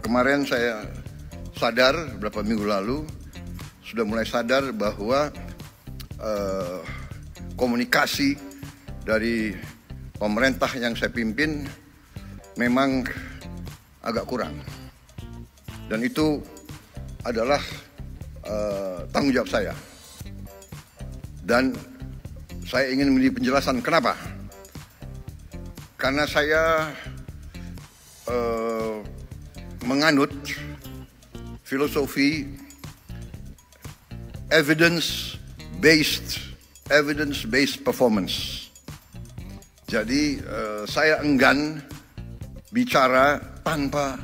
Kemarin saya sadar beberapa minggu lalu sudah mulai sadar bahwa komunikasi dari pemerintah yang saya pimpin memang agak kurang, dan itu adalah tanggung jawab saya, dan saya ingin memberi penjelasan kenapa. Karena saya menganut filosofi evidence-based performance. Jadi saya enggan bicara tanpa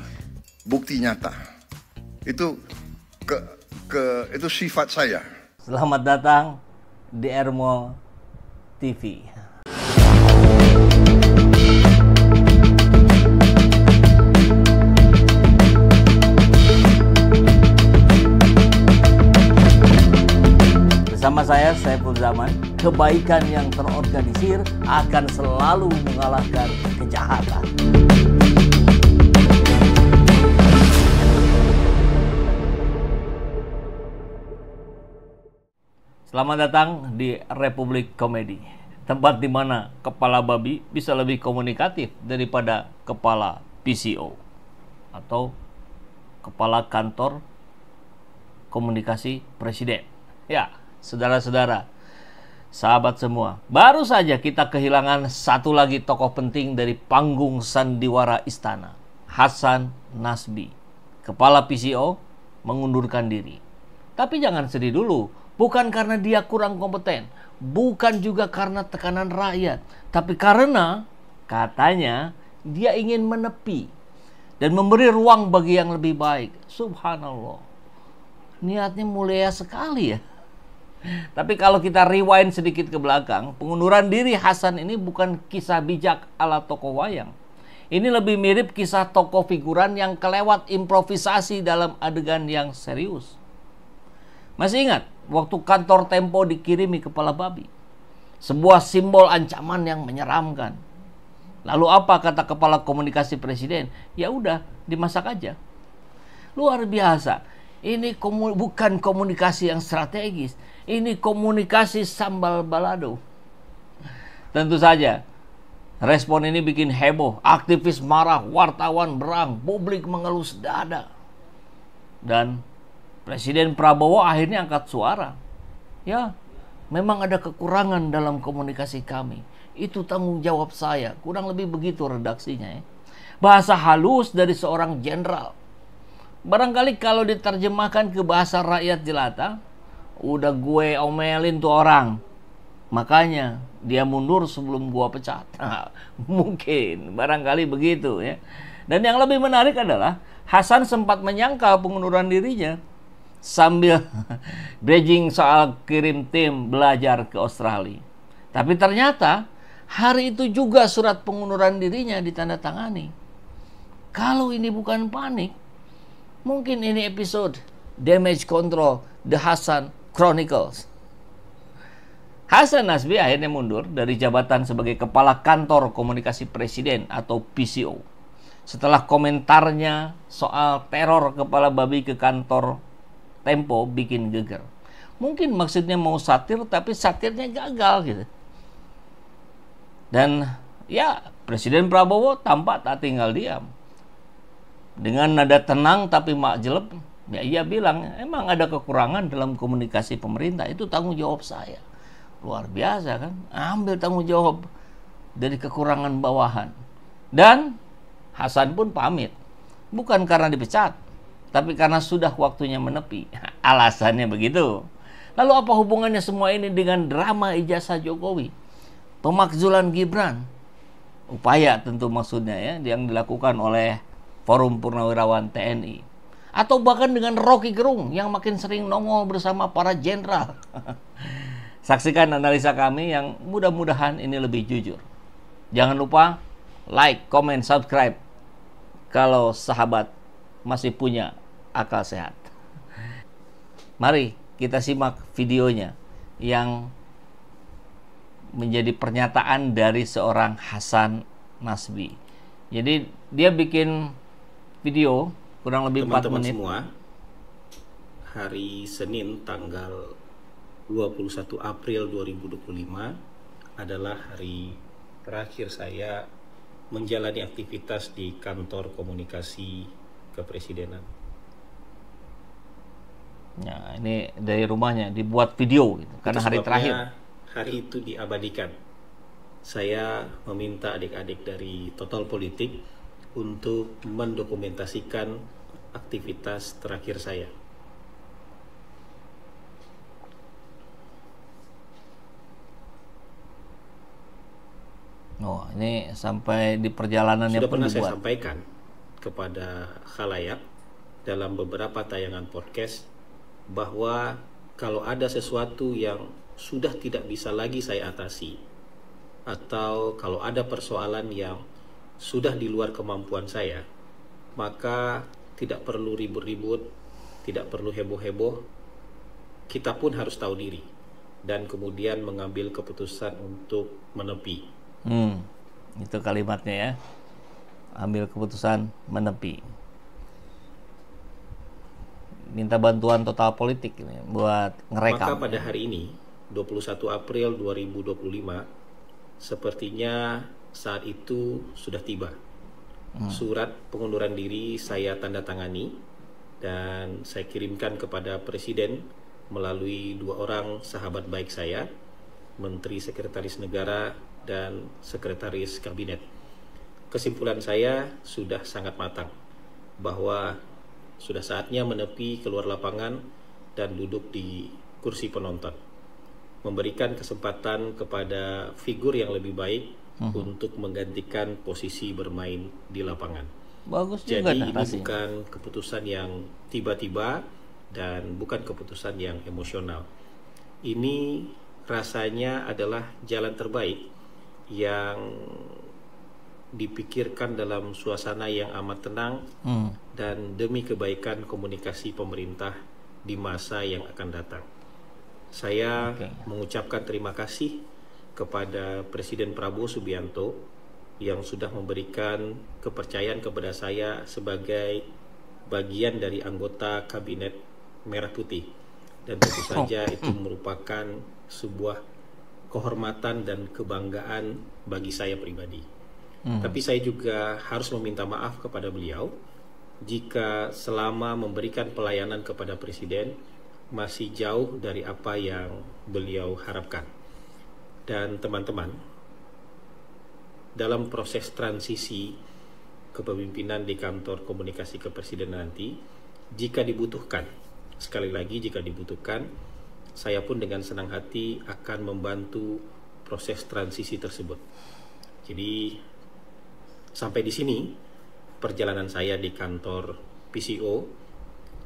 bukti nyata. Itu itu sifat saya. Selamat datang di Ermo TV. Bersama saya, Saiful Zaman, kebaikan yang terorganisir akan selalu mengalahkan kejahatan. Selamat datang di Republik Komedi, tempat di mana kepala babi bisa lebih komunikatif daripada kepala PCO atau kepala kantor komunikasi presiden. Ya, saudara-saudara, sahabat semua, baru saja kita kehilangan satu lagi tokoh penting dari panggung sandiwara istana, Hasan Nasbi. Kepala PCO mengundurkan diri. Tapi jangan sedih dulu, bukan karena dia kurang kompeten, bukan juga karena tekanan rakyat, tapi karena katanya dia ingin menepi dan memberi ruang bagi yang lebih baik. Subhanallah, niatnya mulia sekali ya. Tapi kalau kita rewind sedikit ke belakang, pengunduran diri Hasan ini bukan kisah bijak ala tokoh wayang. Ini lebih mirip kisah tokoh figuran yang kelewat improvisasi dalam adegan yang serius. Masih ingat waktu kantor Tempo dikirimi kepala babi? Sebuah simbol ancaman yang menyeramkan. Lalu apa kata kepala komunikasi presiden? Ya udah, dimasak aja. Luar biasa. Ini bukan komunikasi yang strategis. Ini komunikasi sambal balado. Tentu saja, respon ini bikin heboh. Aktivis marah, wartawan berang, publik mengelus dada. Dan Presiden Prabowo akhirnya angkat suara. Ya, memang ada kekurangan dalam komunikasi kami. Itu tanggung jawab saya. Kurang lebih begitu redaksinya ya. Bahasa halus dari seorang jenderal. Barangkali kalau diterjemahkan ke bahasa rakyat jelata, udah gue omelin tuh orang, makanya dia mundur sebelum gua pecat. Nah, mungkin, barangkali begitu ya. Dan yang lebih menarik adalah Hasan sempat menyangkal pengunduran dirinya sambil bridging soal kirim tim belajar ke Australia. Tapi ternyata hari itu juga surat pengunduran dirinya ditandatangani. Kalau ini bukan panik, mungkin ini episode Damage Control The Hasan Chronicles. Hasan Nasbi akhirnya mundur dari jabatan sebagai Kepala Kantor Komunikasi Presiden atau PCO setelah komentarnya soal teror kepala babi ke kantor Tempo bikin geger. Mungkin maksudnya mau satir, tapi satirnya gagal gitu. Dan ya, Presiden Prabowo tampak tak tinggal diam. Dengan nada tenang tapi mak jelek, ya ia bilang, emang ada kekurangan dalam komunikasi pemerintah, itu tanggung jawab saya. Luar biasa kan, ambil tanggung jawab dari kekurangan bawahan. Dan Hasan pun pamit, bukan karena dipecat, tapi karena sudah waktunya menepi. Alasannya begitu. Lalu apa hubungannya semua ini dengan drama ijazah Jokowi? Pemakzulan Gibran. Upaya tentu maksudnya ya, yang dilakukan oleh Forum Purnawirawan TNI. Atau bahkan dengan Rocky Gerung yang makin sering nongol bersama para jenderal. Saksikan analisa kami yang mudah-mudahan ini lebih jujur. Jangan lupa like, comment, subscribe kalau sahabat masih punya akal sehat. Mari kita simak videonya yang menjadi pernyataan dari seorang Hasan Nasbi. Jadi dia bikin video kurang lebih 4 Teman-teman menit. semua, hari Senin tanggal 21 April 2025 adalah hari terakhir saya menjalani aktivitas di kantor komunikasi kepresidenan. Ya, ini dari rumahnya dibuat video gitu, karena Itu hari sebabnya terakhir. hari itu diabadikan. Saya meminta adik-adik dari Total Politik untuk mendokumentasikan aktivitas terakhir saya. Oh, ini sampai di perjalanannya Sudah pun pernah saya dibuat. sampaikan kepada khalayak dalam beberapa tayangan podcast bahwa kalau ada sesuatu yang sudah tidak bisa lagi saya atasi, atau kalau ada persoalan yang sudah di luar kemampuan saya, maka tidak perlu ribut-ribut, tidak perlu heboh-heboh. Kita pun harus tahu diri dan kemudian mengambil keputusan untuk menepi. Itu kalimatnya ya. Ambil keputusan menepi. Minta bantuan Total Politik ini buat ngerekam. Maka pada hari ini, 21 April 2025, sepertinya saat itu sudah tiba. Surat pengunduran diri saya tanda tangani dan saya kirimkan kepada Presiden melalui 2 orang sahabat baik saya, Menteri Sekretaris Negara dan Sekretaris Kabinet. Kesimpulan saya sudah sangat matang bahwa sudah saatnya menepi keluar lapangan dan duduk di kursi penonton, memberikan kesempatan kepada figur yang lebih baik untuk menggantikan posisi bermain di lapangan. Bagus juga Jadi ini narasinya. bukan keputusan yang tiba-tiba dan bukan keputusan yang emosional. Ini rasanya adalah jalan terbaik yang dipikirkan dalam suasana yang amat tenang dan demi kebaikan komunikasi pemerintah di masa yang akan datang. Saya mengucapkan terima kasih kepada Presiden Prabowo Subianto yang sudah memberikan kepercayaan kepada saya sebagai bagian dari anggota Kabinet Merah Putih, dan tentu saja itu merupakan sebuah kehormatan dan kebanggaan bagi saya pribadi. Tapi saya juga harus meminta maaf kepada beliau jika selama memberikan pelayanan kepada Presiden masih jauh dari apa yang beliau harapkan. Dan teman-teman, dalam proses transisi kepemimpinan di kantor komunikasi kepresidenan nanti, jika dibutuhkan, sekali lagi jika dibutuhkan, saya pun dengan senang hati akan membantu proses transisi tersebut. Jadi sampai di sini perjalanan saya di kantor PCO,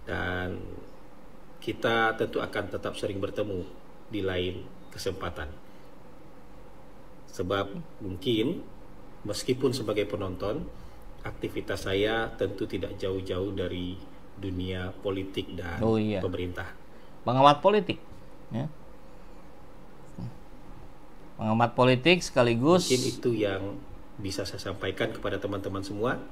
dan kita tentu akan tetap sering bertemu di lain kesempatan. Sebab mungkin meskipun sebagai penonton, aktivitas saya tentu tidak jauh-jauh dari dunia politik dan pemerintah. Pengamat politik, ya. Pengamat politik sekaligus. Mungkin itu yang bisa saya sampaikan kepada teman-teman semua.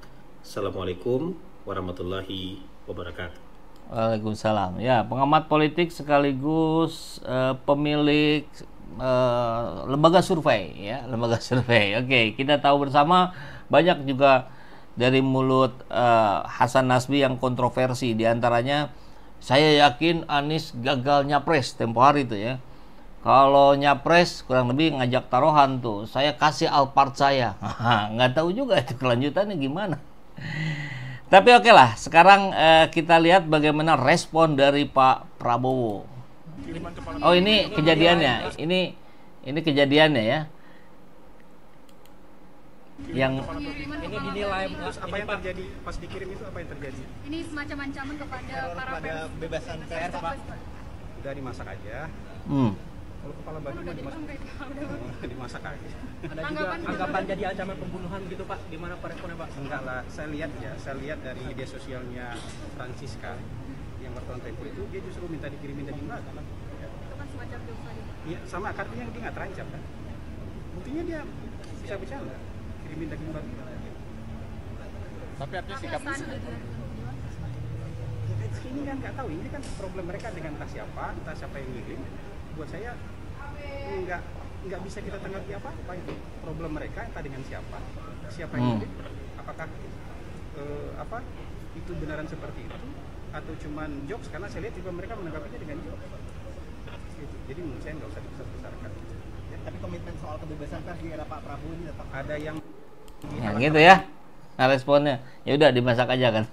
Assalamualaikum warahmatullahi wabarakatuh. Waalaikumsalam. Ya, pengamat politik sekaligus pemilik lembaga survei, ya, lembaga survei. Oke, kita tahu bersama banyak juga dari mulut Hasan Nasbi yang kontroversi. Di antaranya, saya yakin Anies gagal nyapres tempo hari itu ya. Kalau nyapres kurang lebih ngajak taruhan tuh, saya kasih Alphard saya. Nggak tahu juga itu kelanjutannya gimana. Tapi oke lah, sekarang kita lihat bagaimana respon dari Pak Prabowo. Oh, ini kejadiannya, ini kejadiannya ya. Yang ini dinilai apa yang terjadi pas dikirim itu, apa yang terjadi? Ini semacam ancaman kepada para pers. Bebasan pers, Pak. Udah dimasak aja. Kalau kepala babi mah dimasak aja. Ada juga anggapan jadi ancaman pembunuhan gitu, Pak. Gimana Pak responnya, Pak? Enggak lah, saya lihat dari media sosialnya Francisca yang wartawan Tempo itu, dia justru minta dikirimin daging babi. Itu kan semacam dosa juga. Iya, sama artinya dia nggak terancam kan. buktinya dia bisa bercanda, kirimin daging babi. Tapi artinya sikap ini kan nggak tahu, ini kan problem mereka dengan entah siapa yang ngirim. Buat saya nggak bisa kita tanggapi apa itu problem mereka entah dengan siapa yang ngirim, apakah itu beneran seperti itu atau cuman jokes, karena saya lihat juga mereka menanggapinya dengan jokes gitu. Jadi menurut saya nggak usah dibesar-besarkan ya. Tapi komitmen soal kebebasan pers di era Pak Prabowo ini tetap ada yang gitu ya. Nah, responnya ya udah dimasak aja kan.